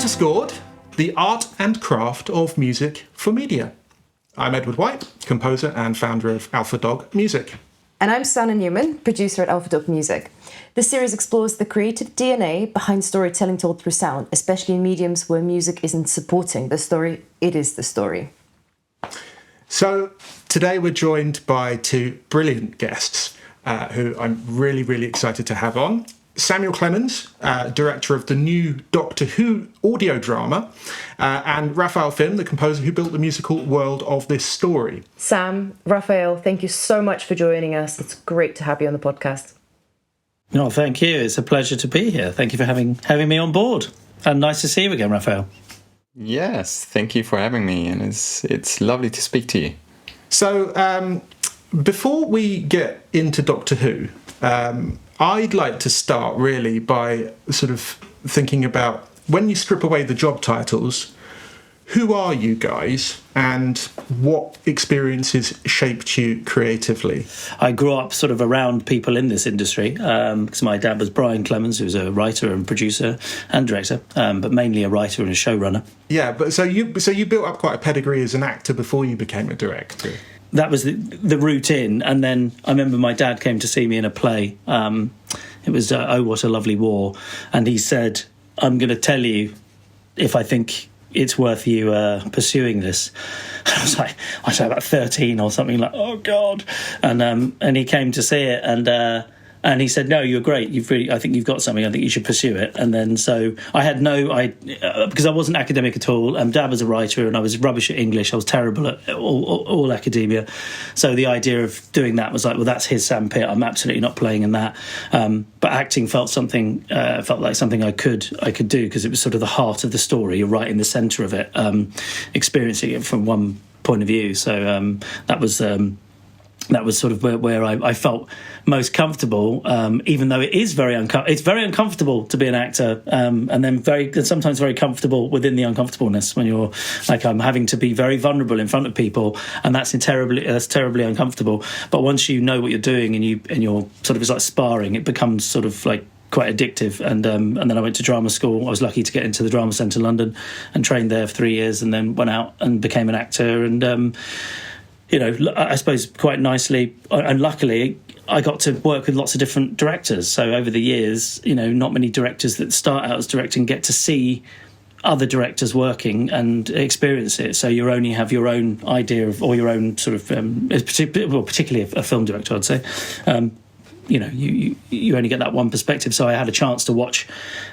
to Scored, the art and craft of music for media. I'm Edward White, composer and founder of Alpha Dog Music. And I'm Susanna Newman, producer at Alpha Dog Music. This series explores the creative DNA behind storytelling told through sound, especially in mediums where music isn't supporting the story, it is the story. So today we're joined by two brilliant guests who I'm really, really excited to have on. Samuel Clemens, director of the new Doctor Who audio drama, and Raphael Fimm, the composer who built the musical world of this story. Sam, Raphael, thank you so much for joining us. It's great to have you on the podcast. No, thank you. It's a pleasure to be here. Thank you for having me on board. And nice to see you again, Raphael. Yes, thank you for having me, and it's lovely to speak to you. So, before we get into Doctor Who, I'd like to start really by sort of thinking about, when you strip away the job titles, who are you guys and what experiences shaped you creatively? I grew up sort of around people in this industry because my dad was Brian Clemens, who was a writer and producer and director, but mainly a writer and a showrunner. Yeah, but so you built up quite a pedigree as an actor before you became a director. That was the route in, and then I remember my dad came to see me in a play. It was Oh, What a Lovely War, and he said, "I'm going to tell you if I think it's worth you pursuing this." I was like, I was about 13 or something, like, oh God, and he came to see it, and he said, "No, you're great. I think you've got something. I think you should pursue it." And then so I had because I wasn't academic at all. Dad was a writer, and I was rubbish at English. I was terrible at all academia. So the idea of doing that was like, well, that's his sandpit. I'm absolutely not playing in that. But acting felt like something I could do, because it was sort of the heart of the story. You're right in the centre of it, experiencing it from one point of view. So that was sort of where I felt most comfortable, even though it is it's very uncomfortable to be an actor, and then sometimes very comfortable within the uncomfortableness when you're like, I'm having to be very vulnerable in front of people, and that's terribly uncomfortable. But once you know what you're doing and you're sort of, it's like sparring, it becomes sort of like quite addictive. And then I went to drama school. I was lucky to get into the Drama Centre London and trained there for 3 years, and then went out and became an actor. And I suppose quite nicely and luckily, I got to work with lots of different directors. So over the years, not many directors that start out as directing get to see other directors working and experience it. So you only have your own idea of, or your own sort of, particularly a film director, I'd say. You only get that one perspective. So I had a chance to watch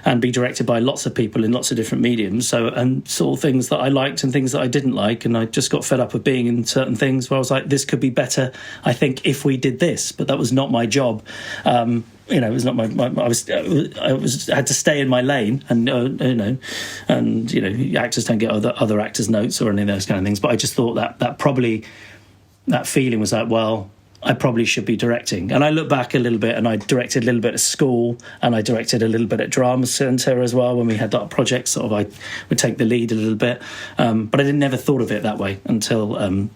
and be directed by lots of people in lots of different mediums. So, and saw things that I liked and things that I didn't like. And I just got fed up of being in certain things where I was like, this could be better, I think, if we did this. But that was not my job. It was not I had to stay in my lane, and actors don't get other actors' notes or any of those kind of things. But I just thought that feeling was like, well, I probably should be directing. And I look back a little bit, and I directed a little bit at school, and I directed a little bit at Drama Centre as well when we had that project. Sort of, I would take the lead a little bit, but I never thought of it that way until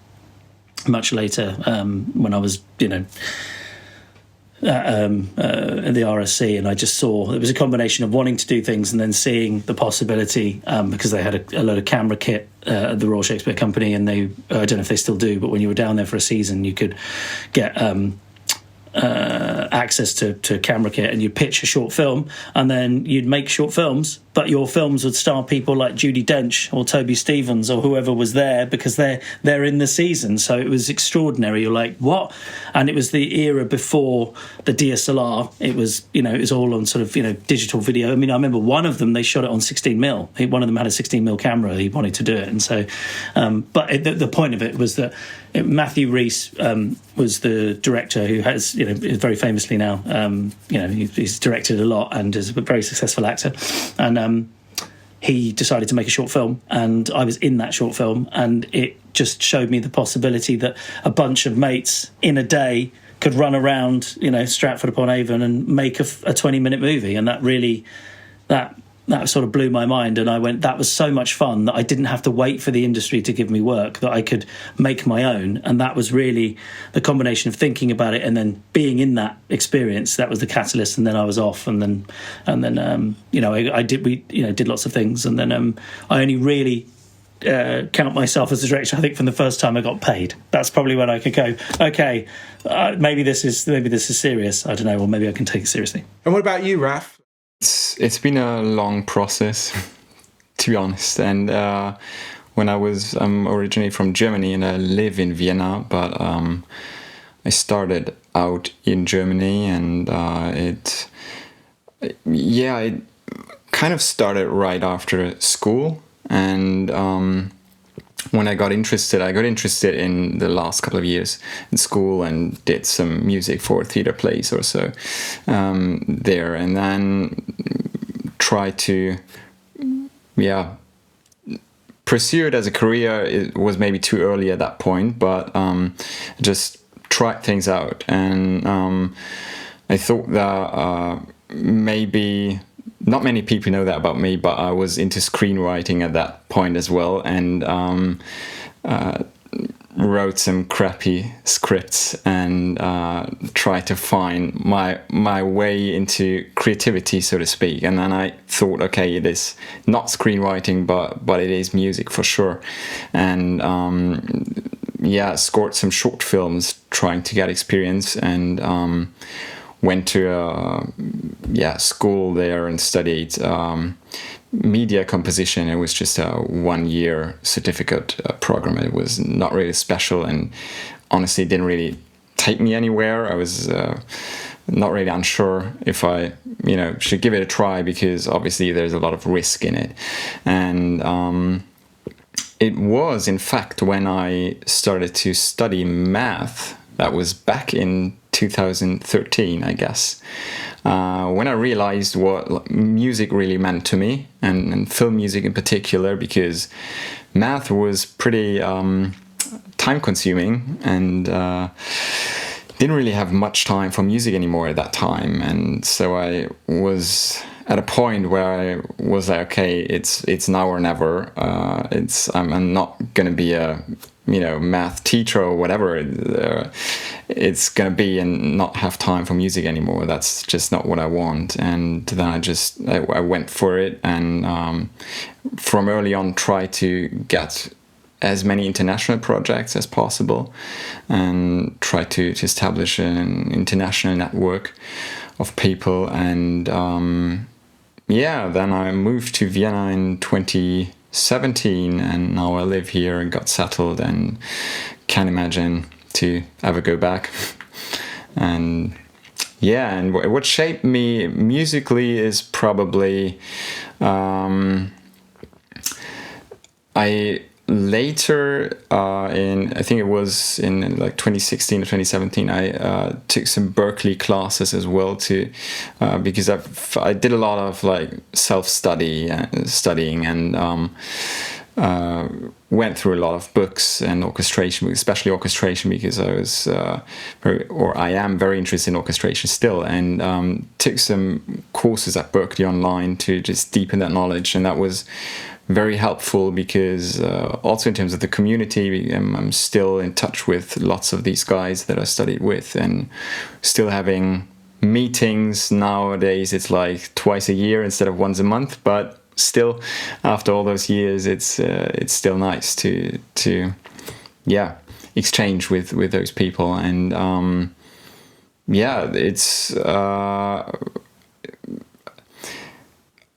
much later, when I was, at the RSC, and I just saw it was a combination of wanting to do things and then seeing the possibility, because they had a load of camera kit at the Royal Shakespeare Company, and I don't know if they still do, but when you were down there for a season, you could get access to camera kit, and you'd pitch a short film, and then you'd make short films, but your films would star people like Judi Dench or Toby Stephens or whoever was there, because they're in the season. So it was extraordinary. You're like, what? And it was the era before the DSLR. It was, it was all on sort of, digital video. I mean, I remember one of them, they shot it on 16mm. One of them had a 16mm camera. He wanted to do it. And so, the point of it was that Matthew Rhys was the director who has, very famously now, he's directed a lot and is a very successful actor. And he decided to make a short film, and I was in that short film, and it just showed me the possibility that a bunch of mates in a day could run around, Stratford-upon-Avon and make a 20-minute movie. And that that sort of blew my mind, and I went, that was so much fun that I didn't have to wait for the industry to give me work, that I could make my own. And that was really the combination of thinking about it and then being in that experience. That was the catalyst. And then I was off, and then we did lots of things, and then I only really count myself as a director, I think, from the first time I got paid. That's probably when I could go, okay, maybe this is serious. I don't know, or maybe I can take it seriously. And what about you, Raph? It's been a long process, to be honest. And when I'm originally from Germany and I live in Vienna, but I started out in Germany, and it kind of started right after school. And when I got interested in the last couple of years in school and did some music for theater plays or so there, and then tried to pursue it as a career. It was maybe too early at that point, but just tried things out, and I thought that maybe not many people know that about me, but I was into screenwriting at that point as well, and wrote some crappy scripts and tried to find my way into creativity, so to speak. And then I thought, okay, it is not screenwriting, but it is music for sure. And scored some short films trying to get experience, and went to a school there and studied media composition. It was just a 1-year certificate program. It was not really special, and honestly didn't really take me anywhere. I was not really unsure if I should give it a try, because obviously there's a lot of risk in it. And it was, in fact, when I started to study math, that was back in 2013, I guess, when I realized what music really meant to me, and film music in particular, because math was pretty time-consuming, and didn't really have much time for music anymore at that time. And so I was at a point where I was like, okay, it's now or never. I'm not going to be a math teacher or whatever it's going to be, and not have time for music anymore. That's just not what I want. And then I went for it, and from early on tried to get as many international projects as possible, and try to establish an international network of people. And then I moved to Vienna in 2017, and now I live here and got settled, and can't imagine to ever go back. And what shaped me musically is probably I later I think it was in like 2016 or 2017, I took some Berklee classes as well because I did a lot of like studying, and went through a lot of books and orchestration, especially orchestration, because I am very interested in orchestration still, and took some courses at Berklee online to just deepen that knowledge. And that was very helpful, because also in terms of the community, I'm still in touch with lots of these guys that I studied with, and still having meetings. Nowadays it's like twice a year instead of once a month, but still, after all those years, it's still nice to exchange with those people. And it's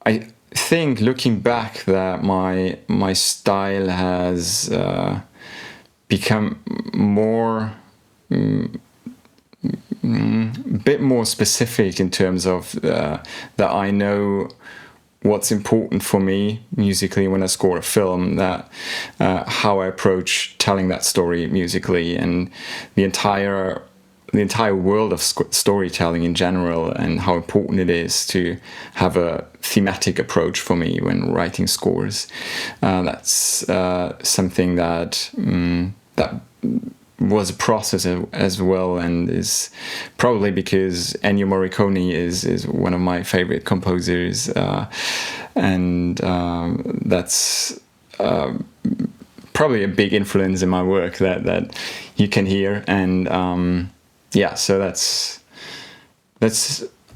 I think, looking back, that my style has become more bit more specific in terms of that I know what's important for me musically when I score a film, that how I approach telling that story musically, and the entire world of storytelling in general, and how important it is to have a thematic approach for me when writing scores. That's something that was a process as well, and is probably because Ennio Morricone is one of my favorite composers, and that's probably a big influence in my work that you can hear. And so that's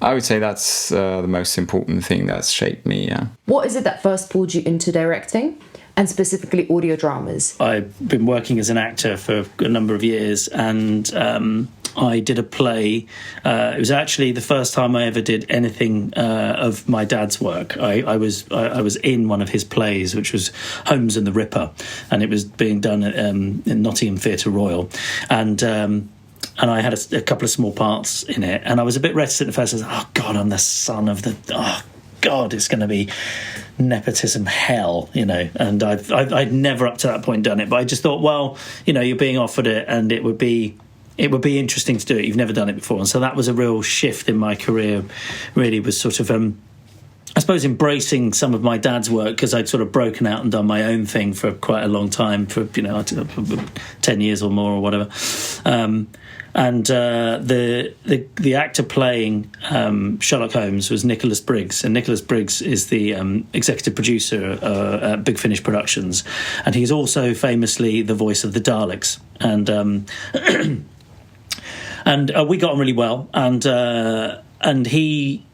I would say that's the most important thing that's shaped me. Yeah. What is it that first pulled you into directing, and specifically audio dramas? I've been working as an actor for a number of years, and I did a play. It was actually the first time I ever did anything of my dad's work. I was in one of his plays, which was Holmes and the Ripper, and it was being done at, in Nottingham Theatre Royal, and I had a couple of small parts in it, and I was a bit reticent at first. I was like, oh God, I'm the son of the... Oh God, it's going to be nepotism hell, you know. And I'd never up to that point done it, but I just thought, well, you know, you're being offered it, and it would be interesting to do it. You've never done it before, and so that was a real shift in my career. Really, was sort of I suppose embracing some of my dad's work, because I'd sort of broken out and done my own thing for quite a long time, for 10 years or more or whatever. And the actor playing Sherlock Holmes was Nicholas Briggs, and Nicholas Briggs is the executive producer at Big Finish Productions, and he's also famously the voice of the Daleks. And we got on really well, and he,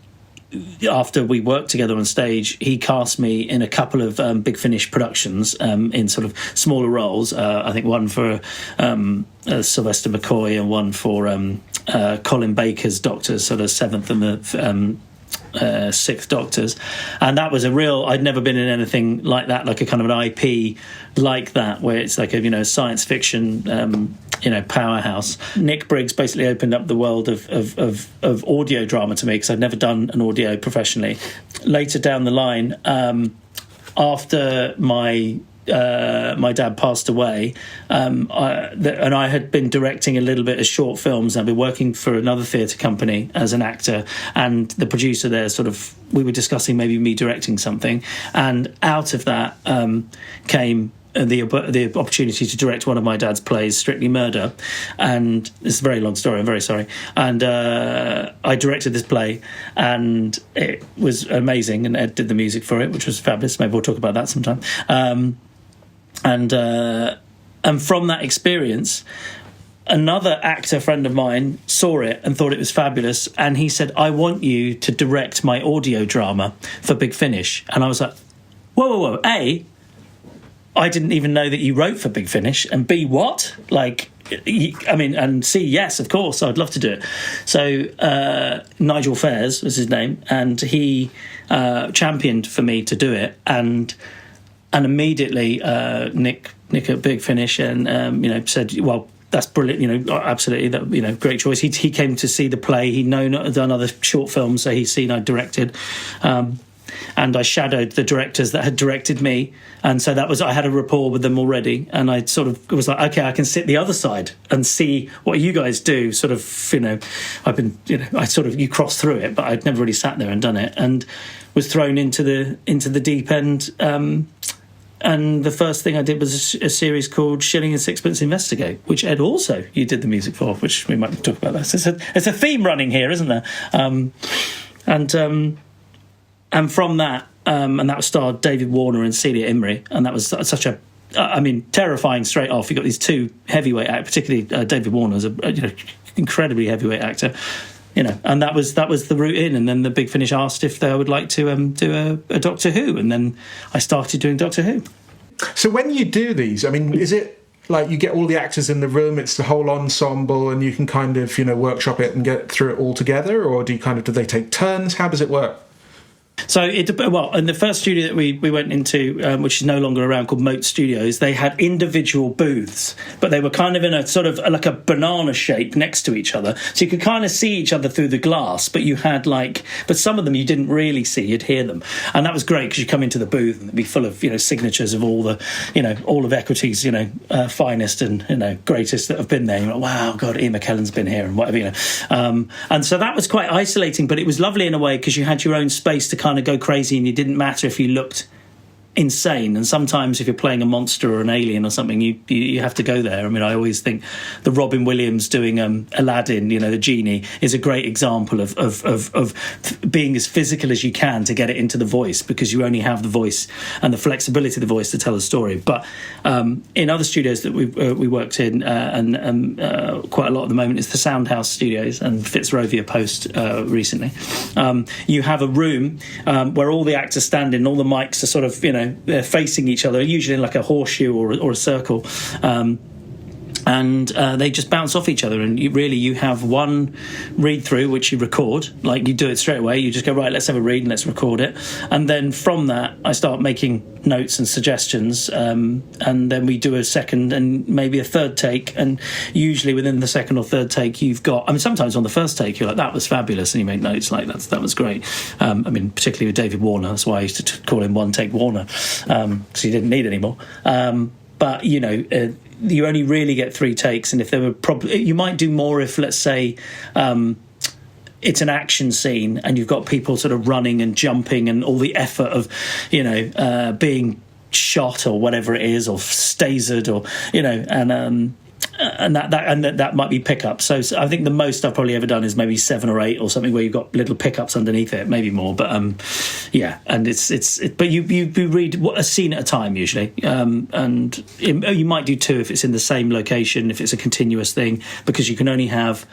after we worked together on stage, he cast me in a couple of Big Finish productions in sort of smaller roles. I think one for Sylvester McCoy, and one for Colin Baker's Doctors, sort of Seventh and the Sixth Doctors. And that was a real... I'd never been in anything like that, like a kind of an IP like that, where it's like a science fiction powerhouse. Nick Briggs basically opened up the world of audio drama to me, because I'd never done an audio professionally. Later down the line, after my dad passed away, and I had been directing a little bit of short films. I'd been working for another theatre company as an actor, and the producer there we were discussing maybe me directing something, and out of that came the opportunity to direct one of my dad's plays, Strictly Murder. And it's a very long story, I'm very sorry. And I directed this play, and it was amazing, and Ed did the music for it, which was fabulous. Maybe we'll talk about that sometime. And from that experience, another actor friend of mine saw it and thought it was fabulous, and he said, I want you to direct my audio drama for Big Finish. And I was like, whoa, A, I didn't even know that you wrote for Big Finish, and B, what? And C, yes, of course, I'd love to do it. So Nigel Fairs was his name, and he championed for me to do it, and immediately Nick at Big Finish and said, well, that's brilliant, absolutely, that, great choice. He came to see the play. He'd done other short films, so he'd seen I directed. And I shadowed the directors that had directed me, and so I had a rapport with them already, and I sort of was like, okay, I can sit the other side and see what you guys do. Sort of, I've been, you cross through it, but I'd never really sat there and done it, and was thrown into the deep end. And the first thing I did was a series called Shilling and Sixpence Investigate, which Ed also, you did the music for, which we might talk about that. So it's a theme running here, isn't there? And from that, and that was starred David Warner and Celia Imrie, and that was such a, terrifying straight off. You got these two heavyweight actors, particularly David Warner was a incredibly heavyweight actor, and that was the route in. And then the Big Finish asked if they would like to do a Doctor Who, and then I started doing Doctor Who. So when you do these, is it like you get all the actors in the room, it's the whole ensemble, and you can kind of workshop it and get through it all together, or do they take turns? How does it work? So, in the first studio that we went into, which is no longer around, called Moat Studios, they had individual booths, but they were kind of in a sort of like a banana shape next to each other. So you could kind of see each other through the glass, but you had but some of them you didn't really see, you'd hear them. And that was great, because you come into the booth and it'd be full of, signatures of all the, all of Equity's, finest and, greatest that have been there. You're like, wow, God, Ian McKellen's been here and whatever, And so that was quite isolating, but it was lovely in a way, because you had your own space to kind of go crazy, and it didn't matter if you looked insane. And sometimes if you're playing a monster or an alien or something, you have to go there. I mean, I always think the Robin Williams doing Aladdin, the genie, is a great example of being as physical as you can to get it into the voice, because you only have the voice and the flexibility of the voice to tell a story. But in other studios that we worked in, and quite a lot at the moment, is the Soundhouse Studios and Fitzrovia Post recently. You have a room where all the actors stand in, all the mics are sort of, they're facing each other, usually in like a horseshoe or a circle, and they just bounce off each other. And you have one read through which you record, like you do it straight away. You just go, right, let's have a read and let's record it. And then from that, I start making notes and suggestions, and then we do a second and maybe a third take. And usually within the second or third take, you've got, sometimes on the first take, you're like, that was fabulous, and you make notes like that was great. Particularly with David Warner, that's why I used to call him One Take Warner, because he didn't need any more. But you only really get 3 takes, and if there were you might do more if, let's say, it's an action scene and you've got people sort of running and jumping and all the effort of, being shot or whatever it is, or stasered, or and that might be pickups. So I think the most I've probably ever done is maybe 7 or 8 or something, where you've got little pickups underneath it, maybe more. But and but you read a scene at a time usually, and you might do 2 if it's in the same location, if it's a continuous thing, because you can only have.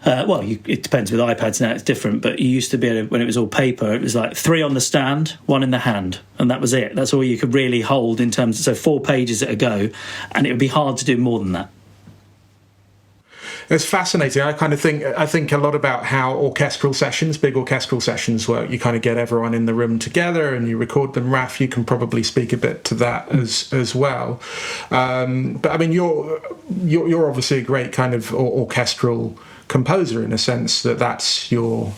It depends with iPads now, it's different, but you used to be able to, when it was all paper, it was like 3 on the stand, 1 in the hand, and that was it. That's all you could really hold in terms of, so 4 pages at a go, and it would be hard to do more than that. It's fascinating. I think a lot about how big orchestral sessions work. You kind of get everyone in the room together and you record them. Raph, you can probably speak a bit to that as well. But I mean, you're obviously a great kind of orchestral composer, in a sense that's your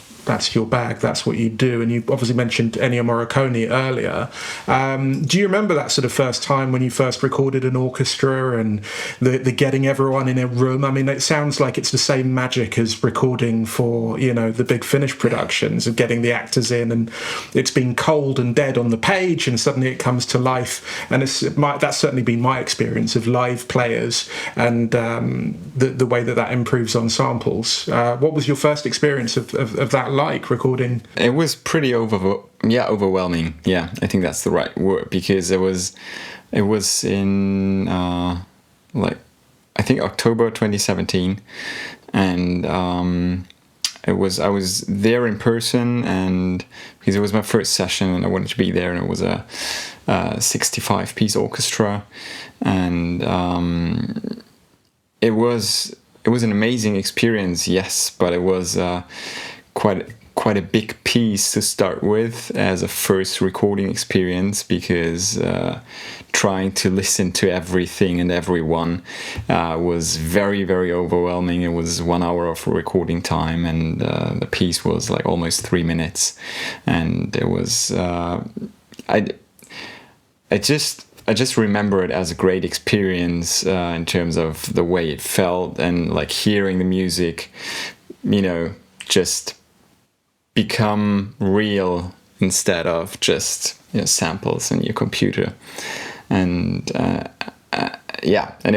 bag, that's what you do. And you obviously mentioned Ennio Morricone earlier. Do you remember that sort of first time when you first recorded an orchestra and the getting everyone in a room? I mean, it sounds like it's the same magic as recording for, the big Finnish productions, of getting the actors in and it's been cold and dead on the page and suddenly it comes to life. And that's certainly been my experience of live players and the way that improves ensembles. What was your first experience of that like recording? It was pretty overwhelming. Yeah, I think that's the right word, because it was in I think October 2017, and I was there in person, and because it was my first session and I wanted to be there, and it was a 65-piece orchestra, and it was an amazing experience, yes, but it was quite a big piece to start with as a first recording experience, because trying to listen to everything and everyone was very, very overwhelming. It was 1 hour of recording time, and the piece was like almost 3 minutes, and it was I just remember it as a great experience in terms of the way it felt, and like hearing the music, just become real instead of just samples in your computer. And and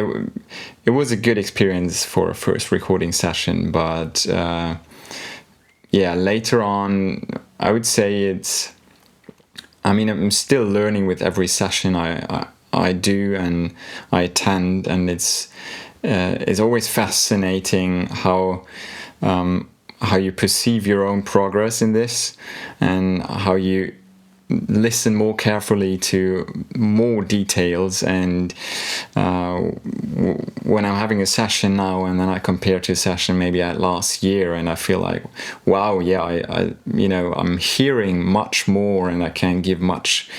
it was a good experience for a first recording session. But later on, I would say I'm still learning with every session I do and I attend, and it's always fascinating how you perceive your own progress in this, and how you listen more carefully to more details. And when I'm having a session now, and then I compare to a session maybe at last year, and I feel like, wow, I'm hearing much more, and I can give much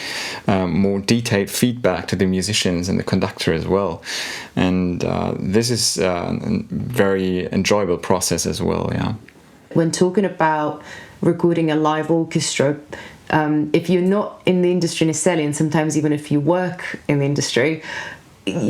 more detailed feedback to the musicians and the conductor as well. And this is a very enjoyable process as well. Yeah. When talking about recording a live orchestra, if you're not in the industry necessarily, and sometimes even if you work in the industry,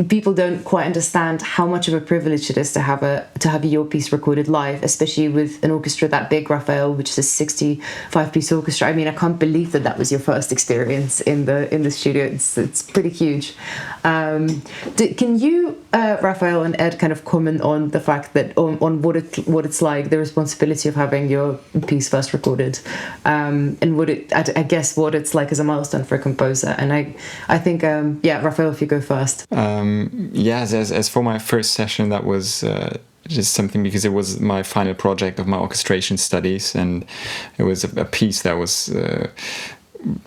people don't quite understand how much of a privilege it is to have your piece recorded live, especially with an orchestra that big, Raphael, which is a 65-piece orchestra. I mean, I can't believe that was your first experience in the studio. It's pretty huge. Can you, Raphael and Ed, kind of comment on the fact that on what it's like, the responsibility of having your piece first recorded, and I guess what it's like as a milestone for a composer? And I think Raphael, if you go first. As for my first session, that was just something, because it was my final project of my orchestration studies, and it was a piece that I was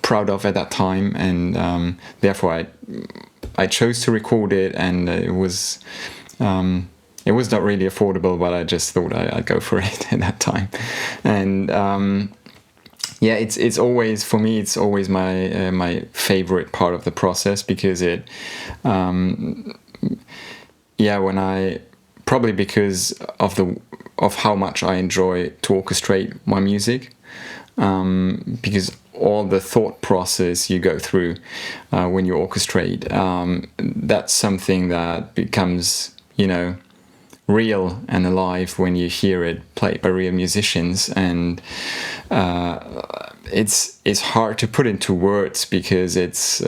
proud of at that time, and therefore I chose to record it, and it was not really affordable, but I just thought I'd go for it at that time. And it's always, for me, it's always my favorite part of the process, because it probably because of how much I enjoy to orchestrate my music, because all the thought process you go through when you orchestrate, that's something that becomes, real and alive when you hear it played by real musicians. And it's hard to put into words, because it's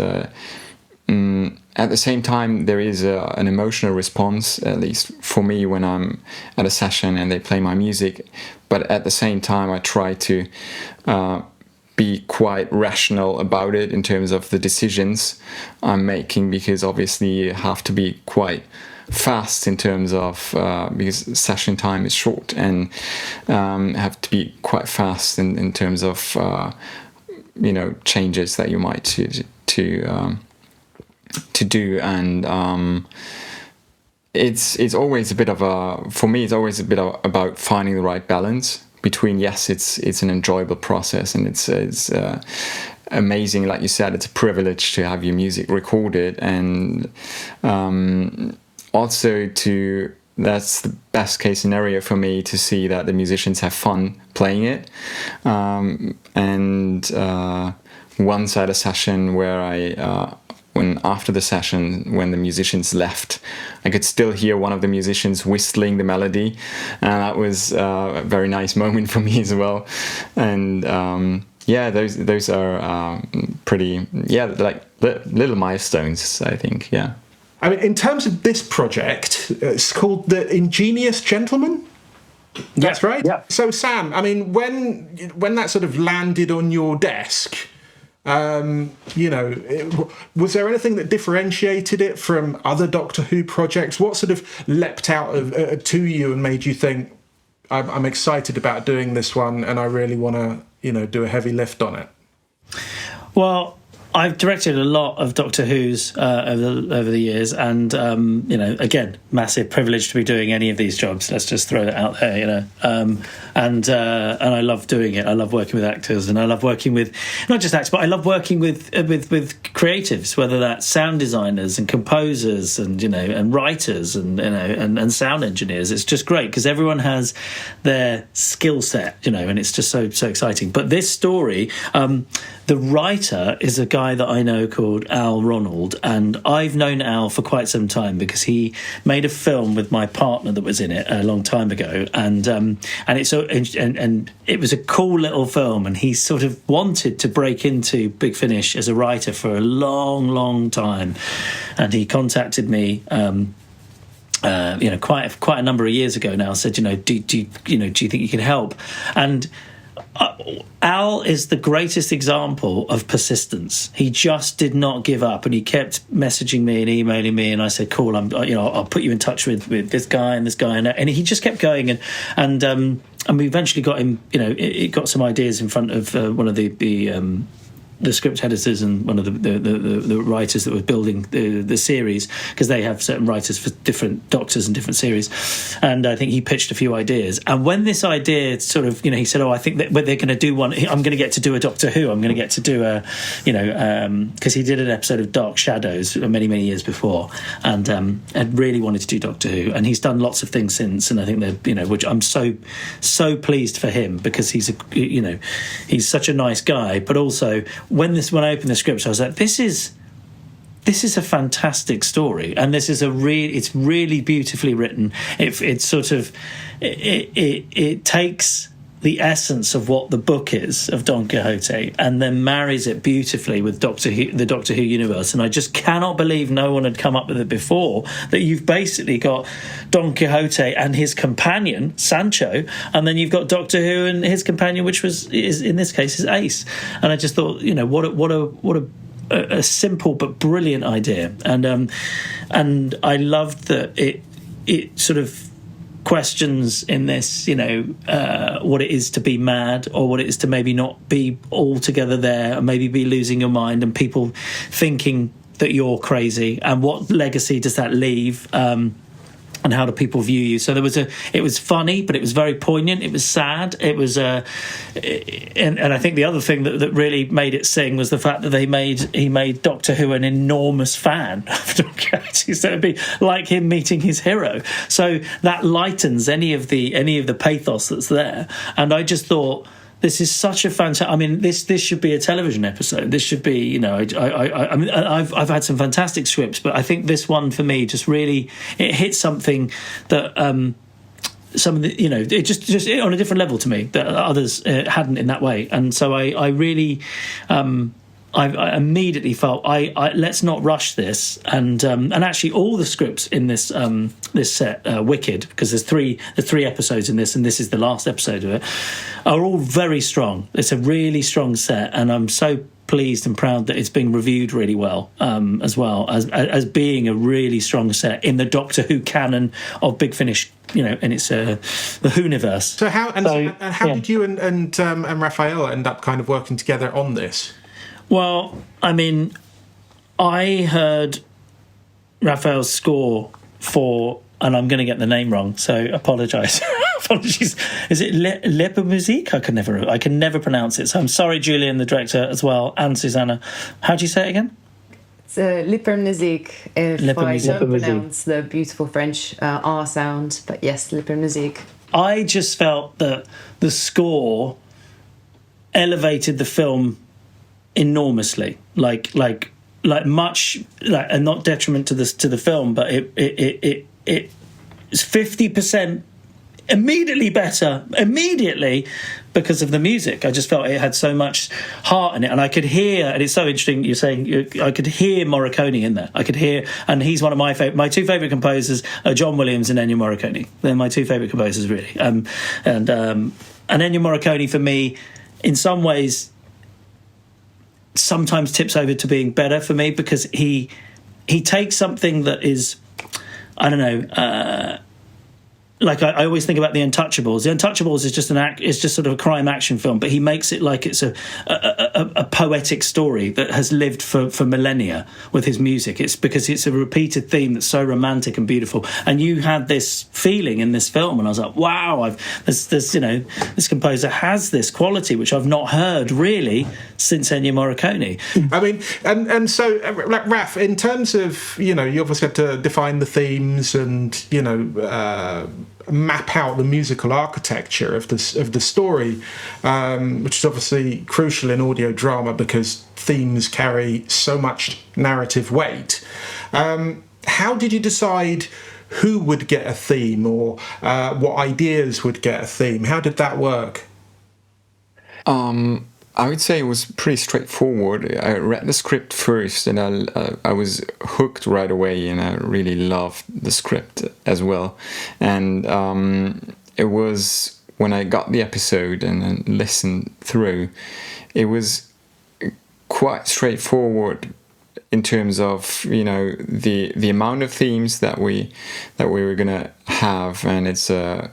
at the same time there is an emotional response, at least for me, when I'm at a session and they play my music. But at the same time I try to be quite rational about it in terms of the decisions I'm making, because obviously you have to be quite fast in terms of because session time is short, and have to be quite fast in terms of changes that you might to do. And it's always a bit of for me it's always a bit about finding the right balance between, yes, it's an enjoyable process, and it's amazing, like you said, it's a privilege to have your music recorded, and also that's the best case scenario for me, to see that the musicians have fun playing it. And once I had a session where after the session, when the musicians left, I could still hear one of the musicians whistling the melody, and that was a very nice moment for me as well. And those are pretty, like little milestones, I think. Yeah. I mean, in terms of this project, it's called the Ingenious Gentleman. That's right. Yeah. So, Sam, I mean, when that sort of landed on your desk, was there anything that differentiated it from other Doctor Who projects? What sort of leapt out to you and made you think, I'm excited about doing this one, and I really want to, do a heavy lift on it? Well, I've directed a lot of Doctor Who's over the years, and again, massive privilege to be doing any of these jobs. Let's just throw that out there, and I love doing it. I love working with actors, and I love working with not just actors, but I love working with creatives, whether that's sound designers and composers, and and writers, and sound engineers. It's just great because everyone has their skill set, and it's just so exciting. But this story, the writer is a guy that I know called Al Ronald, and I've known Al for quite some time because he made a film with my partner that was in it a long time ago, and it was a cool little film, and he sort of wanted to break into Big Finish as a writer for a long time, and he contacted me quite a number of years ago now, said, do you think you can help? And Al is the greatest example of persistence. He just did not give up, and he kept messaging me and emailing me, and I said, cool, I'll put you in touch with this guy and this guy, and he just kept going, and we eventually got him, it got some ideas in front of one of the script editors and one of the writers that were building the series, because they have certain writers for different Doctors and different series, and I think he pitched a few ideas. And when this idea sort of, he said, I think that they're going to do one, I'm going to get to do a Doctor Who, I'm going to get to do a, because he did an episode of Dark Shadows many years before, and really wanted to do Doctor Who, and he's done lots of things since, and I think that, which I'm so pleased for him, because he's he's such a nice guy. But also when I opened the script, I was like, this is this is a fantastic story, and this is it's really beautifully written. It takes the essence of what the book is of Don Quixote and then marries it beautifully with the Doctor Who universe. And I just cannot believe no one had come up with it before, that you've basically got Don Quixote and his companion Sancho, and then you've got Doctor Who and his companion, which is in this case is Ace. And I just thought, what a simple but brilliant idea. And I loved that it sort of questions in this, what it is to be mad, or what it is to maybe not be altogether there, and maybe be losing your mind, and people thinking that you're crazy, and what legacy does that leave, and how do people view you. So it was funny, but it was very poignant. It was sad. It was and I think the other thing that really made it sing was the fact that he made Doctor Who an enormous fan of Don Quixote. So it'd be like him meeting his hero. So that lightens any of the pathos that's there. And I just thought, this is such a fantastic. I mean, this should be a television episode. This should be, I mean, I've had some fantastic scripts, but I think this one for me just really it hit something that some of the, it just on a different level to me that others hadn't in that way. And so I really. I immediately felt let's not rush this, and actually all the scripts in this set, Wicked, because there's three episodes in this, and this is the last episode of it, are all very strong. It's a really strong set, and I'm so pleased and proud that it's being reviewed really well, as well as being a really strong set in the Doctor Who canon of Big Finish, and it's the Whoniverse. So how did you and Raphael end up kind of working together on this? Well, I mean, I heard Raphael's score for, and I'm going to get the name wrong, so apologise. Apologies. Is it Lippe Musik? I can never pronounce it. So I'm sorry, Julian, the director, as well, and Susanna. How do you say it again? It's Lippe Musik. If I don't pronounce the beautiful French R sound, but yes, Lippe Musik. I just felt that the score elevated the film enormously, like much, and not detriment to the film, but it's 50% immediately better because of the music. I just felt it had so much heart in it, and I could hear, and it's so interesting you're saying, I could hear Morricone in there. I could hear, and he's one of my two favourite composers are John Williams and Ennio Morricone. They're my two favourite composers, really. And Ennio Morricone, for me, in some ways, sometimes tips over to being better for me, because he takes something that is, I don't know, like I always think about The Untouchables. The Untouchables is just sort of a crime action film, but he makes it like it's a poetic story that has lived for millennia with his music. It's because it's a repeated theme that's so romantic and beautiful. And you had this feeling in this film, and I was like, wow, this composer has this quality which I've not heard really since Ennio Morricone. I mean, and so like Raph, in terms of, you obviously had to define the themes and map out the musical architecture of the story, which is obviously crucial in audio drama because themes carry so much narrative weight. How did you decide who would get a theme, or what ideas would get a theme? How did that work? I would say it was pretty straightforward. I read the script first, and I was hooked right away, and I really loved the script as well. And it was when I got the episode and listened through, it was quite straightforward in terms of the amount of themes that we were gonna have, and it's a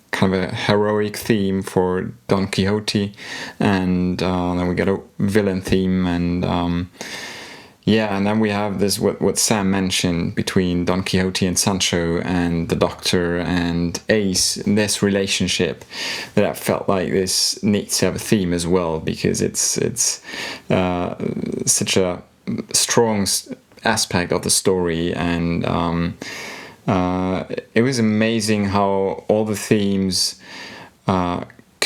kind of a heroic theme for Don Quixote, and then we get a villain theme, and and then we have this what Sam mentioned between Don Quixote and Sancho and the Doctor and Ace, this relationship that I felt like this needs to have a theme as well, because it's such a strong aspect of the story. And it was amazing how all the themes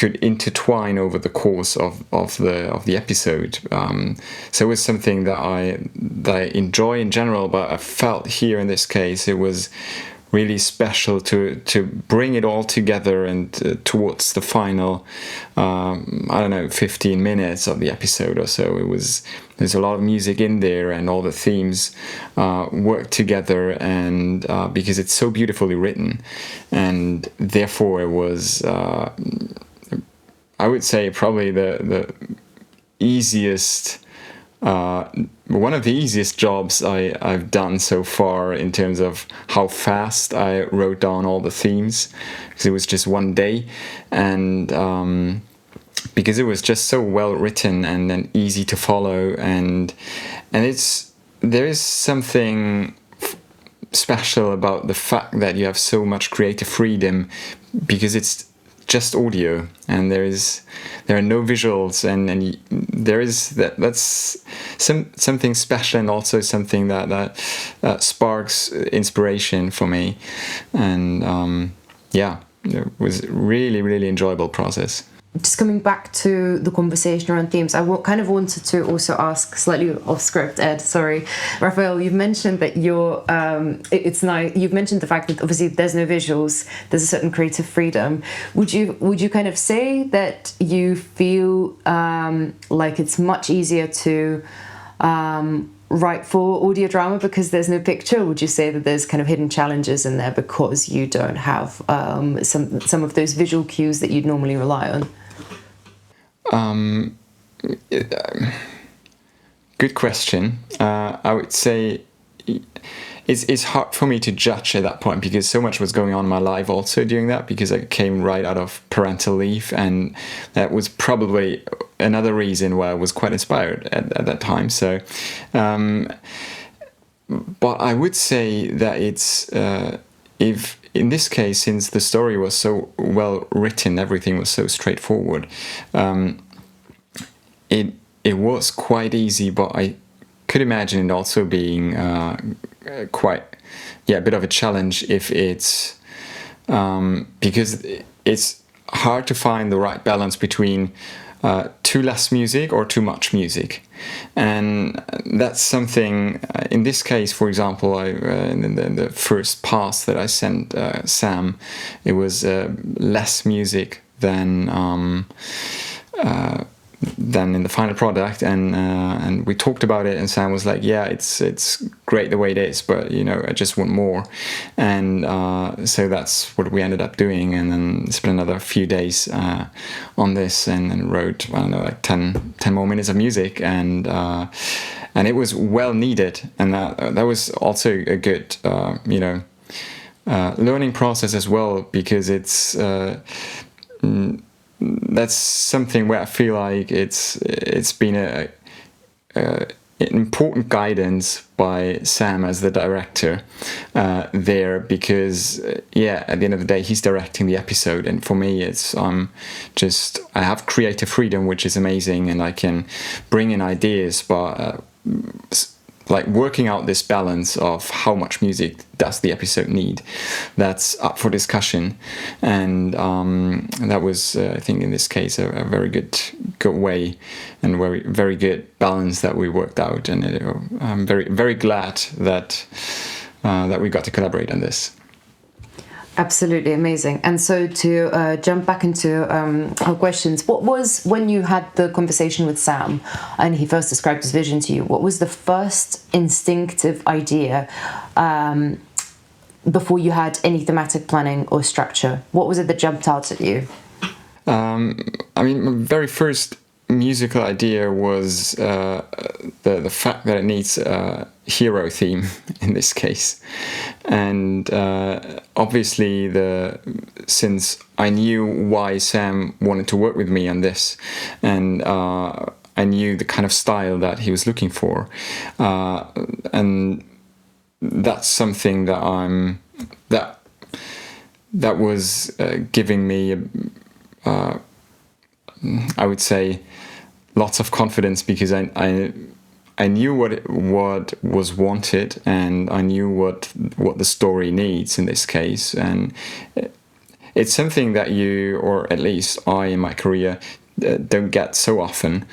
could intertwine over the course of the episode. So it was something that I enjoy in general, but I felt here in this case it was really special to bring it all together, and towards the final 15 minutes of the episode or so, there's a lot of music in there, and all the themes work together, and because it's so beautifully written, and therefore it was I would say probably the easiest one of the easiest jobs I've done so far in terms of how fast I wrote down all the themes, because it was just one day, and because it was just so well written and easy to follow, and there is something special about the fact that you have so much creative freedom, because it's just audio, and there are no visuals, and there is that's something special, and also something that sparks inspiration for me, and it was really, really enjoyable process. Just coming back to the conversation around themes, I kind of wanted to also ask, slightly off script, Ed, sorry, Raphael, you've mentioned that it's nice. You've mentioned the fact that obviously there's no visuals, there's a certain creative freedom. Would you kind of say that you feel like it's much easier to write for audio drama because there's no picture? Would you say that there's kind of hidden challenges in there because you don't have some of those visual cues that you'd normally rely on? Good question. I would say it's hard for me to judge at that point, because so much was going on in my life also during that, because I came right out of parental leave, and that was probably another reason why I was quite inspired at that time. So, but I would say that it's if in this case, since the story was so well written, everything was so straightforward, it was quite easy, but I could imagine it also being quite a bit of a challenge if it's because it's hard to find the right balance between too less music or too much music, and that's something in this case, for example, in the first pass that I sent Sam, it was less music than in the final product, and we talked about it, and Sam was like, yeah, it's great the way it is, but I just want more, and so that's what we ended up doing, and then spent another few days on this, and wrote, I don't know, like 10 more minutes of music, and it was well needed, and that was also a good learning process as well, because it's that's something where I feel like it's been an important guidance by Sam as the director there, because at the end of the day he's directing the episode, and for me I have creative freedom, which is amazing, and I can bring in ideas, but like working out this balance of how much music does the episode need, that's up for discussion, and that was I think in this case a very good way, and very, very good balance that we worked out, and I'm very, very glad that we got to collaborate on this. Absolutely amazing. And so to jump back into our questions, what was, when you had the conversation with Sam and he first described his vision to you, what was the first instinctive idea before you had any thematic planning or structure? What was it that jumped out at you? My very first musical idea was the fact that it needs a hero theme in this case, and obviously since I knew why Sam wanted to work with me on this, and I knew the kind of style that he was looking for, and that's something that that was giving me I would say lots of confidence, because I knew what was wanted, and I knew what the story needs in this case, and it's something that you, or at least I in my career, don't get so often,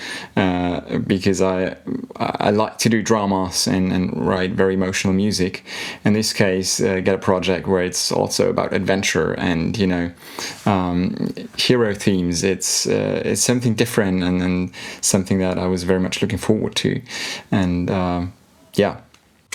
because I like to do dramas and write very emotional music. In this case, get a project where it's also about adventure and hero themes. It's something different and something that I was very much looking forward to, and yeah.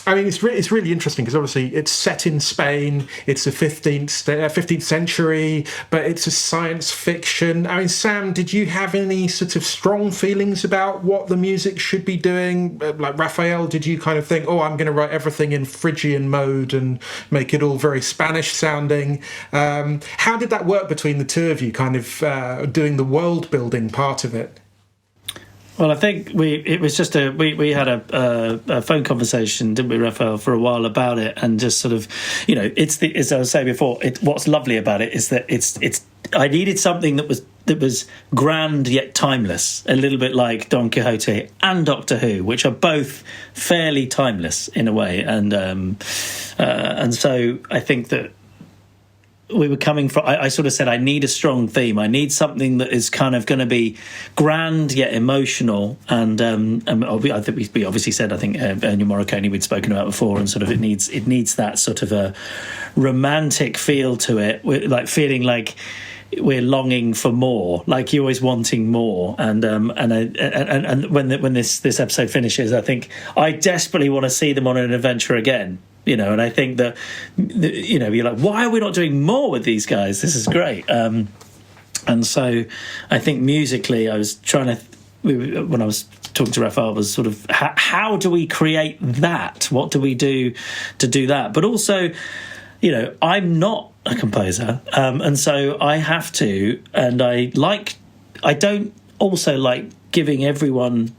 I mean, it's really interesting because obviously it's set in Spain. It's the 15th century, but it's a science fiction. I mean, Sam, did you have any sort of strong feelings about what the music should be doing? Like Raphael, did you kind of think, oh, I'm going to write everything in Phrygian mode and make it all very Spanish sounding? How did that work between the two of you, kind of doing the world building part of it? Well, I think we had a phone conversation, didn't we, Raphael, for a while about it, and just sort of, as I was saying before, what's lovely about it is that it's I needed something that was grand yet timeless, a little bit like Don Quixote and Doctor Who, which are both fairly timeless in a way, and so I think that we were coming from, I sort of said, I need a strong theme. I need something that is kind of going to be grand yet emotional. And I think we obviously said, I think Ennio Morricone we'd spoken about before, and sort of it needs that sort of a romantic feel to it, like feeling like we're longing for more, like you're always wanting more. And when this episode finishes, I think I desperately want to see them on an adventure again. And I think that, you're like, why are we not doing more with these guys? This is great. And so I think musically, I was trying to, when I was talking to Raphael, was sort of, how do we create that? What do we do to do that? But also, I'm not a composer. And so I have to, and I don't also like giving everyone,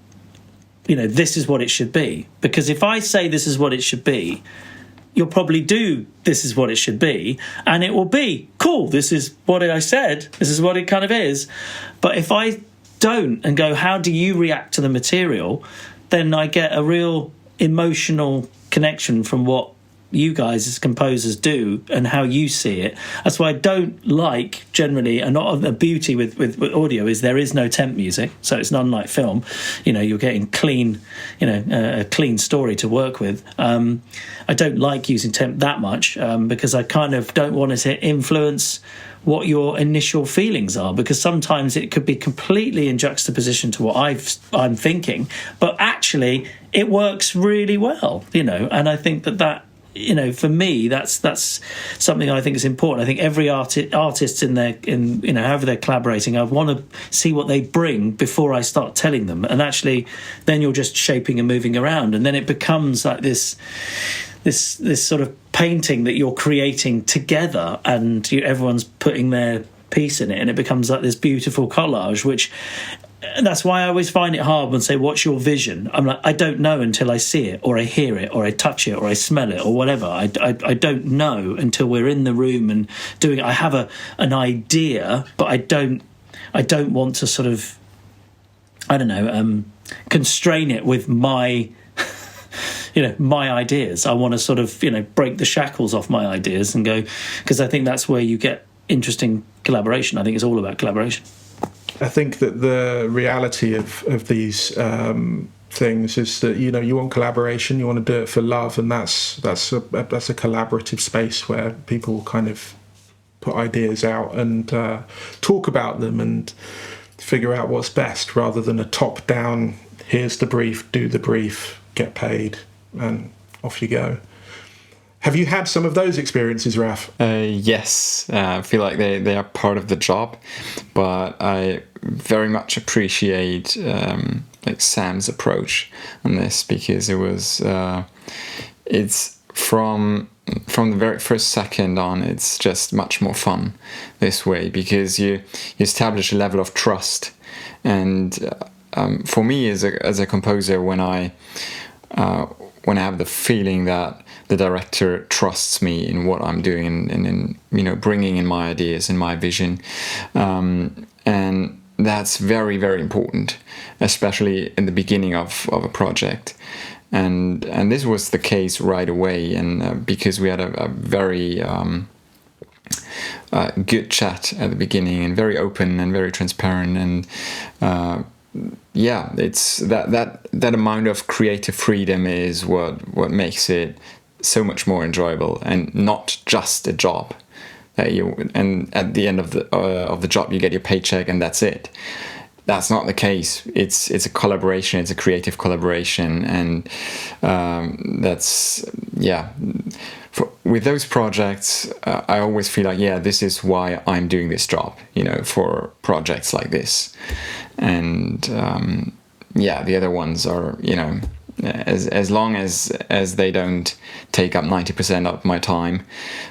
this is what it should be. Because if I say this is what it should be, you'll probably do this is what it should be, and it will be cool. This is what I said. This is what it kind of is. But if I don't and go, how do you react to the material? Then I get a real emotional connection from what you guys as composers do and how you see it. That's why I don't like, generally, and not the beauty with audio is there is no temp music, so it's not unlike film. You're getting clean, a clean story to work with. I don't like using temp that much because I kind of don't want it to influence what your initial feelings are, because sometimes it could be completely in juxtaposition to what I'm thinking, but actually it works really well, and I think that for me, that's something I think is important. I think every artist in however they're collaborating, I want to see what they bring before I start telling them. And actually, then you're just shaping and moving around, and then it becomes like this sort of painting that you're creating together, and everyone's putting their piece in it, and it becomes like this beautiful collage, which. And that's why I always find it hard when say, what's your vision? I'm like, I don't know until I see it, or I hear it, or I touch it, or I smell it, or whatever. I don't know until we're in the room and doing it. I have an idea, but I don't want to sort of, constrain it with my, my ideas. I want to sort of, break the shackles off my ideas and go, because I think that's where you get interesting collaboration. I think it's all about collaboration. I think that the reality of these things is that you want collaboration, you want to do it for love, and that's a collaborative space where people kind of put ideas out and talk about them and figure out what's best, rather than a top-down. Here's the brief, do the brief, get paid, and off you go. Have you had some of those experiences, Raph? Yes, I feel like they are part of the job, but I very much appreciate Sam's approach on this, because it was it's from the very first second on, it's just much more fun this way, because you establish a level of trust, and for me as a composer, when I have the feeling that the director trusts me in what I'm doing and bringing in my ideas and my vision, and that's very, very important, especially in the beginning of a project. And this was the case right away, and because we had a very good chat at the beginning, and very open and very transparent, and it's that amount of creative freedom is what makes it so much more enjoyable, and not just a job. And at the end of the job, you get your paycheck and that's it. That's not the case. It's a collaboration. It's a creative collaboration, and with those projects, I always feel like, this is why I'm doing this job. For projects like this, and the other ones are, as long as they don't take up 90% of my time,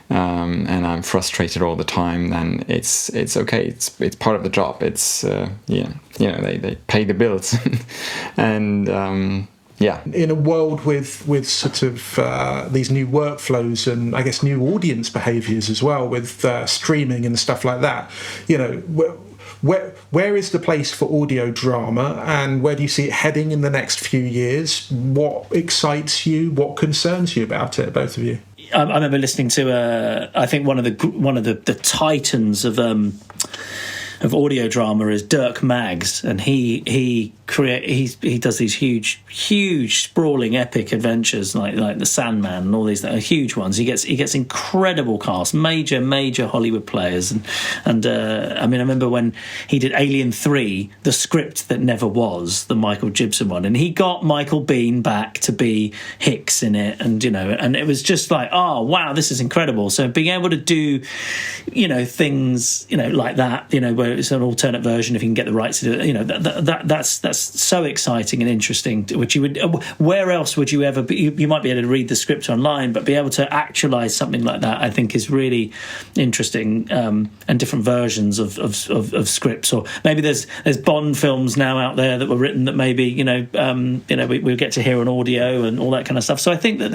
and I'm frustrated all the time, then it's okay. It's part of the job. It's they pay the bills, and in a world with sort of these new workflows and I guess new audience behaviours as well, with streaming and stuff like that, Where is the place for audio drama, and where do you see it heading in the next few years? What excites you? What concerns you about it, both of you? I remember listening to I think one of the titans of audio drama is Dirk Maggs, and he does these huge sprawling epic adventures like The Sandman and all these huge ones. He gets incredible cast, major Hollywood players, and I remember when he did Alien 3, the script that never was, the Michael Gibson one, and he got Michael Biehn back to be Hicks in it, and and it was just like, oh wow, this is incredible. So being able to do things like that, where it's an alternate version, if you can get the rights to do it, that's so exciting and interesting. Where else would you ever be? You might be able to read the script online, but be able to actualize something like that, I think, is really interesting. And different versions of scripts, or maybe there's Bond films now out there that were written that maybe we'll get to hear on audio and all that kind of stuff. So I think that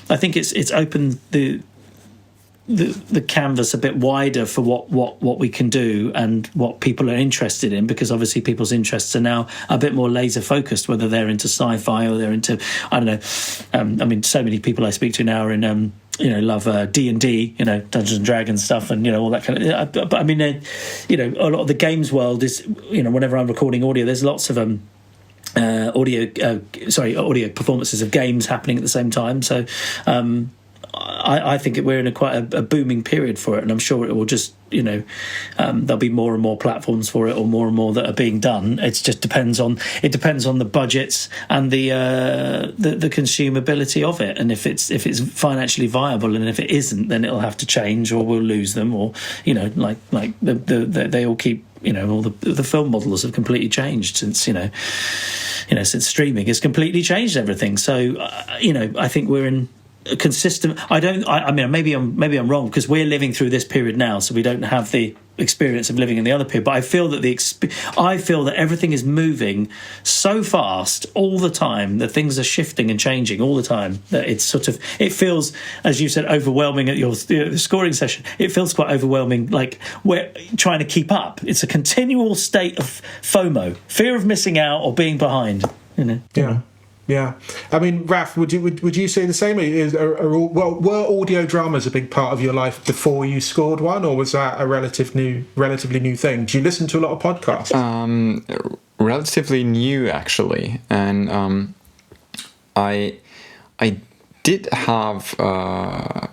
I think it's opened the canvas a bit wider for what we can do and what people are interested in, because obviously people's interests are now a bit more laser focused, whether they're into sci-fi or they're into, I don't know, so many people I speak to now are in love D&D, Dungeons and Dragons stuff, and all that kind of. But I mean, a lot of the games world is, whenever I'm recording audio, there's lots of audio performances of games happening at the same time. So I think we're in quite a booming period for it, and I'm sure it will just, there'll be more and more platforms for it, or more and more that are being done. It just depends on the budgets and the consumability of it, and if it's financially viable, and if it isn't, then it'll have to change, or we'll lose them, or like they all keep. All the film models have completely changed since since streaming has completely changed everything. So I think we're in consistent. I mean, maybe I'm wrong, because we're living through this period now, so we don't have the experience of living in the other period. But I feel that everything is moving so fast all the time, that things are shifting and changing all the time, that it feels, as you said, overwhelming at your scoring session. It feels quite overwhelming, like we're trying to keep up. It's a continual state of FOMO, fear of missing out or being behind. Yeah, I mean, Raph, would you say the same? Were audio dramas a big part of your life before you scored one, or was that a relatively new thing? Do you listen to a lot of podcasts? Relatively new, actually, and I did have a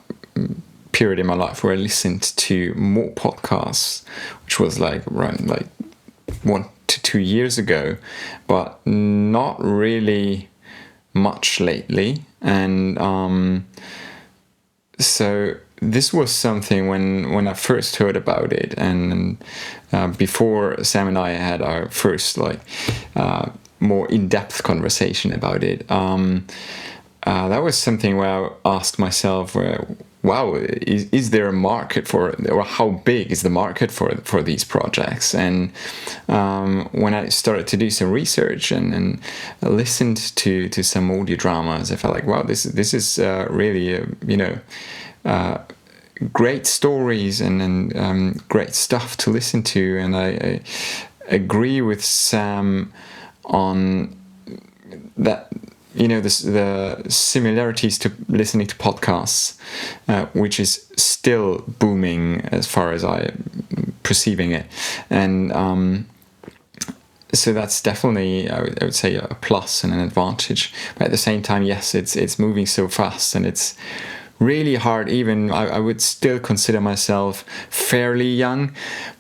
period in my life where I listened to more podcasts, which was around 1 to 2 years ago, but not really much lately. And so this was something when I first heard about it, and before Sam and I had our first more in-depth conversation about it, that was something where I asked myself, wow, is there a market for it, or how big is the market for these projects? And when I started to do some research and listened to some audio dramas, I felt like, wow, this is really great stories and great stuff to listen to. And I agree with Sam on that. the similarities to listening to podcasts, which is still booming as far as I'm perceiving it, and so that's definitely, I would say, a plus and an advantage. But at the same time, yes, it's moving so fast, and it's really hard. Even I would still consider myself fairly young,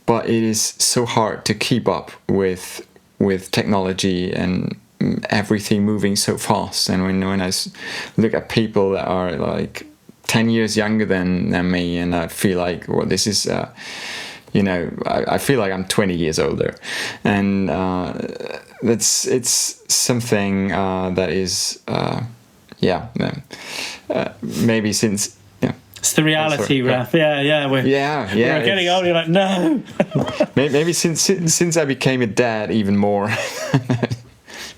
but it is so hard to keep up with technology and everything moving so fast. And when I look at people that are like 10 years younger than me, and I feel like, well, this is I feel like I'm 20 years older, and it's something that is maybe since it's the reality, Raph. We're getting old. You're like, no. Maybe since I became a dad, even more.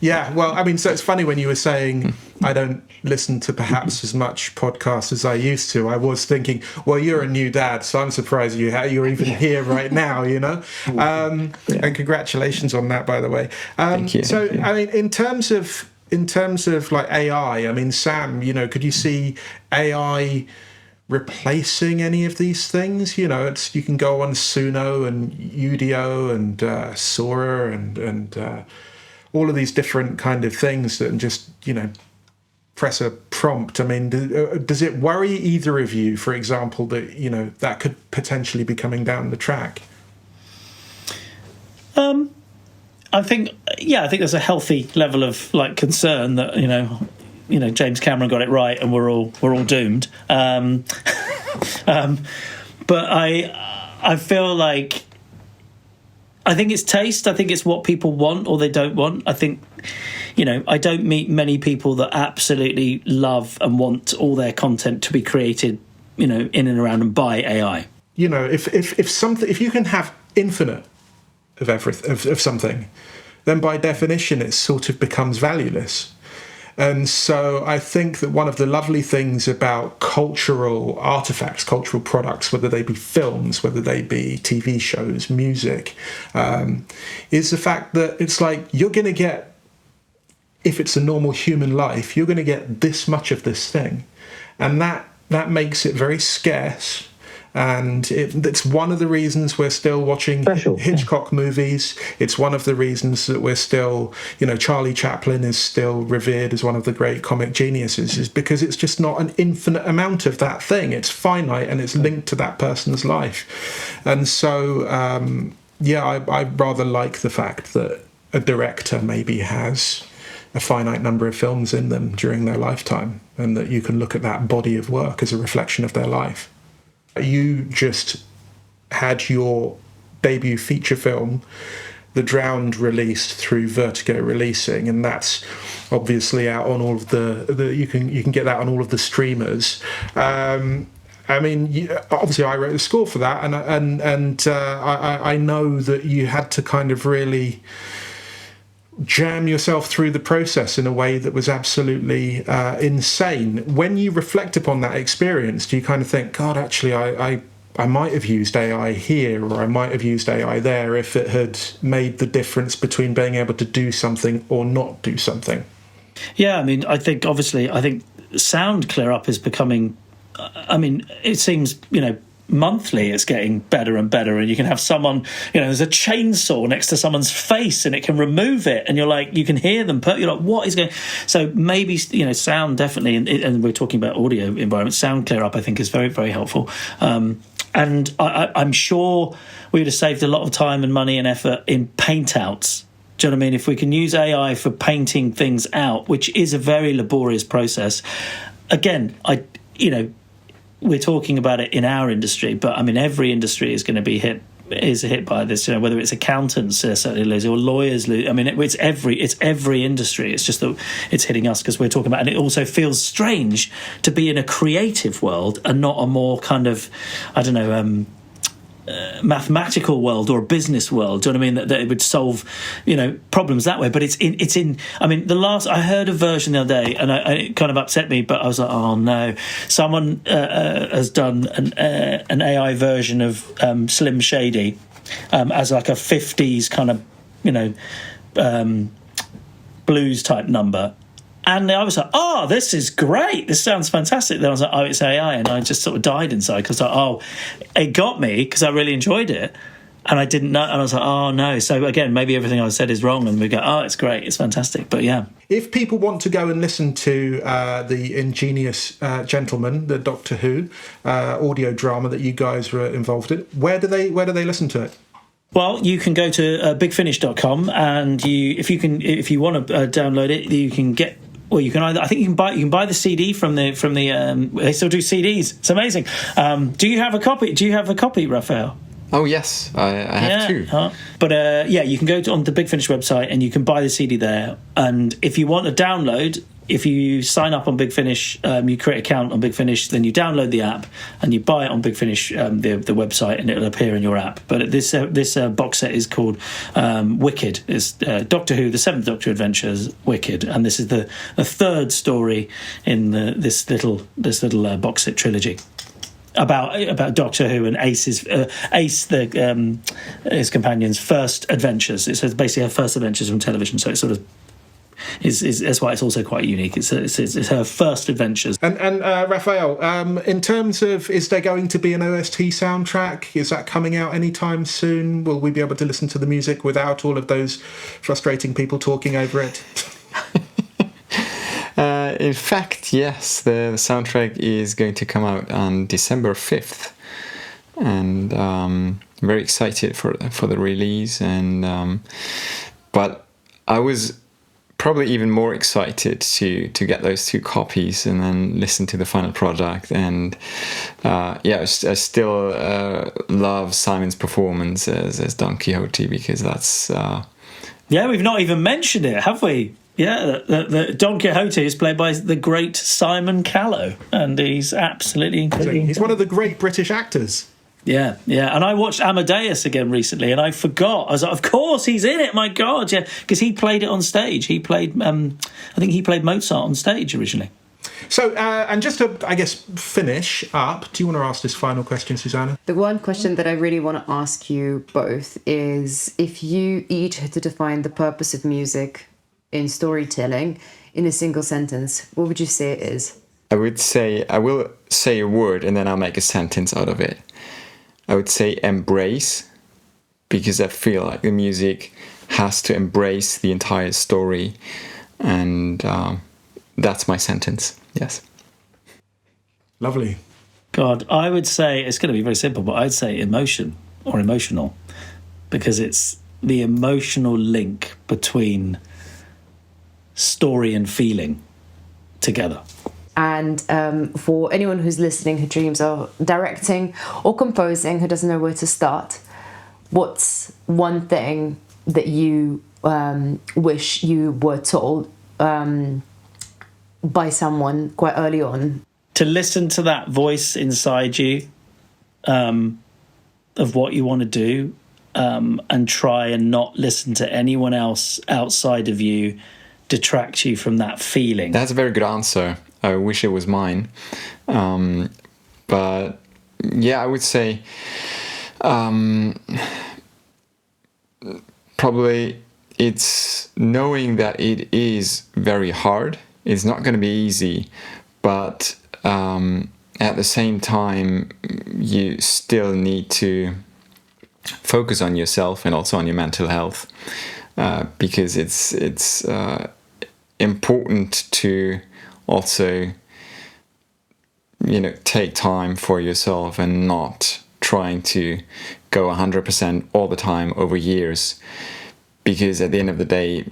Yeah, well, I mean, so it's funny when you were saying I don't listen to perhaps as much podcasts as I used to. I was thinking, well, you're a new dad, so I'm surprised you're even here right now, And congratulations on that, by the way. Thank you. So, I mean, in terms of like AI, I mean, Sam, could you see AI replacing any of these things? You can go on Suno and Udio and Sora and all of these different kind of things that just, press a prompt. I mean, does it worry either of you, for example, that, that could potentially be coming down the track? I think there's a healthy level of like concern that, James Cameron got it right and we're all doomed. But I feel like, I think it's taste. I think it's what people want or they don't want. I think, I don't meet many people that absolutely love and want all their content to be created, in and around and by AI. If you can have infinite of something, then by definition it sort of becomes valueless. And so I think that one of the lovely things about cultural artifacts, cultural products, whether they be films, whether they be TV shows, music, is the fact that it's like you're going to get, if it's a normal human life, you're going to get this much of this thing. And that makes it very scarce. And it's one of the reasons we're still watching Hitchcock movies. It's one of the reasons that we're still, Charlie Chaplin is still revered as one of the great comic geniuses, is because it's just not an infinite amount of that thing. It's finite and it's linked to that person's life. And so, I rather like the fact that a director maybe has a finite number of films in them during their lifetime, and that you can look at that body of work as a reflection of their life. You just had your debut feature film, The Drowned, released through Vertigo Releasing, and that's obviously out on all of the you can get that on all of the streamers. I mean, obviously, I wrote the score for that, and I know that you had to kind of really jam yourself through the process in a way that was absolutely insane. When you reflect upon that experience, do you kind of think, God, actually, I might have used AI here, or I might have used AI there if it had made the difference between being able to do something or not do something? Yeah, I mean, I think sound clear up is becoming, it seems, monthly it's getting better and better, and you can have someone, there's a chainsaw next to someone's face and it can remove it, and you're like, you can hear them, you're like, what is going? So maybe, sound definitely, and we're talking about audio environments, sound clear up I think is very, very helpful, and I'm sure we would have saved a lot of time and money and effort in paint outs. Do you know what I mean? If we can use AI for painting things out, which is a very laborious process, again, we're talking about it in our industry, but I mean, every industry is going to be hit by this. Whether it's accountants certainly lose, or lawyers lose. I mean, it's every industry. It's just that it's hitting us because we're talking about, and it also feels strange to be in a creative world and not a more kind of, mathematical world or a business world. Do you know what I mean? That it would solve, problems that way. But it's in. I mean, I heard a version the other day, and it kind of upset me. But I was like, oh no! Someone has done an AI version of Slim Shady as like a 50s kind of blues type number. And I was like, oh, this is great. This sounds fantastic. Then I was like, oh, it's AI. And I just sort of died inside because I was like, oh, it got me because I really enjoyed it. And I didn't know. And I was like, oh, no. So again, maybe everything I said is wrong. And we go, oh, it's great. It's fantastic. But yeah. If people want to go and listen to the Ingenious Gentleman, the Doctor Who audio drama that you guys were involved in, where do they listen to it? Well, you can go to bigfinish.com, and if you want to download it, you can get. Well, you can either. I think you can buy the CD from the. They still do CDs. It's amazing. Do you have a copy? Do you have a copy, Raphael? Oh yes, I have two. But you can go on the Big Finish website and you can buy the CD there. And if you want to download, if you sign up on Big Finish, you create an account on Big Finish, then you download the app and you buy it on Big Finish, the website, and it'll appear in your app. But this box set is called Wicked. It's Doctor Who, the Seventh Doctor Adventures, Wicked, and this is the third story in this little box set trilogy. About Doctor Who and Ace, his companion's first adventures. It's basically her first adventures from television. So it's sort of that's why it's also quite unique. It's her first adventures. And Raphael, in terms of, is there going to be an OST soundtrack? Is that coming out anytime soon? Will we be able to listen to the music without all of those frustrating people talking over it? In fact, yes, the soundtrack is going to come out on December 5th, and I'm very excited for the release. And but I was probably even more excited to get those two copies and then listen to the final product. And I still love Simon's performance as Don Quixote, because that's we've not even mentioned it, have we? Yeah, the Don Quixote is played by the great Simon Callow, and he's absolutely incredible. He's one of the great British actors. Yeah, and I watched Amadeus again recently, and I forgot. I was like, of course he's in it, my God, yeah, because he played it on stage. He played, I think he played Mozart on stage originally. So, and just to, I guess, finish up, do you want to ask this final question, Susanna? The one question that I really want to ask you both is, if you each had to define the purpose of music in storytelling in a single sentence, what would you say it is? I will say a word and then I'll make a sentence out of it. I would say embrace, because I feel like the music has to embrace the entire story, and that's my sentence. Yes. Lovely. God, I would say, it's going to be very simple, but I'd say emotion or emotional, because it's the emotional link between story and feeling together. And for anyone who's listening who dreams of directing or composing, who doesn't know where to start, what's one thing that you wish you were told by someone quite early on? To listen to that voice inside you of what you want to do, and try and not listen to anyone else outside of you detract you from that feeling. That's a very good answer. I wish it was mine. But yeah, I would say probably it's knowing that it is very hard. It's not going to be easy, but at the same time, you still need to focus on yourself and also on your mental health, because it's important to also, take time for yourself and not trying to go 100% all the time over years, because at the end of the day,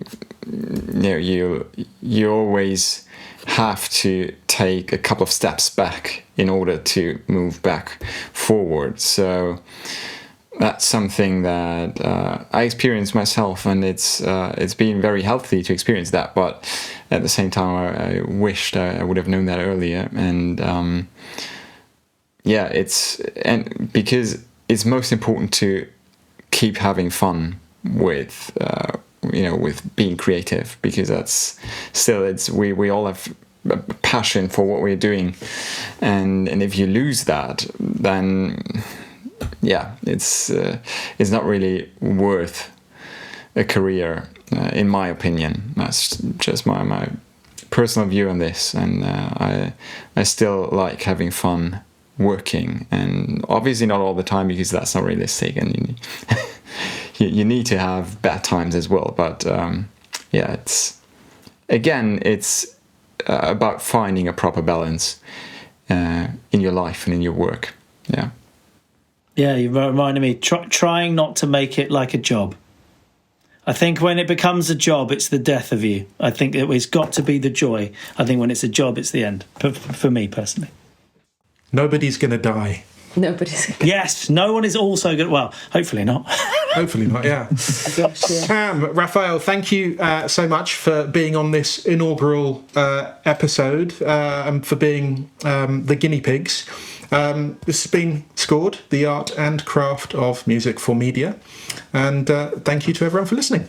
you always have to take a couple of steps back in order to move back forward. So that's something that I experienced myself, and it's been very healthy to experience that. But at the same time, I wished I would have known that earlier. And because it's most important to keep having fun with with being creative, because that's still we all have a passion for what we're doing, and if you lose that, then it's not really worth a career, in my opinion. That's just my personal view on this, and I still like having fun working, and obviously not all the time because that's not realistic, and you need to have bad times as well. But it's about finding a proper balance in your life and in your work. Yeah, you reminded me, trying not to make it like a job. I think when it becomes a job, it's the death of you. I think it's got to be the joy. I think when it's a job, it's the end, for me personally. Nobody's going to die. Nobody's. Yes, no one is also good. Well, hopefully not. Hopefully not, yeah. Gosh, yeah. Sam, Raphael, thank you so much for being on this inaugural episode and for being the guinea pigs. This has been Scored, the art and craft of music for media. And thank you to everyone for listening.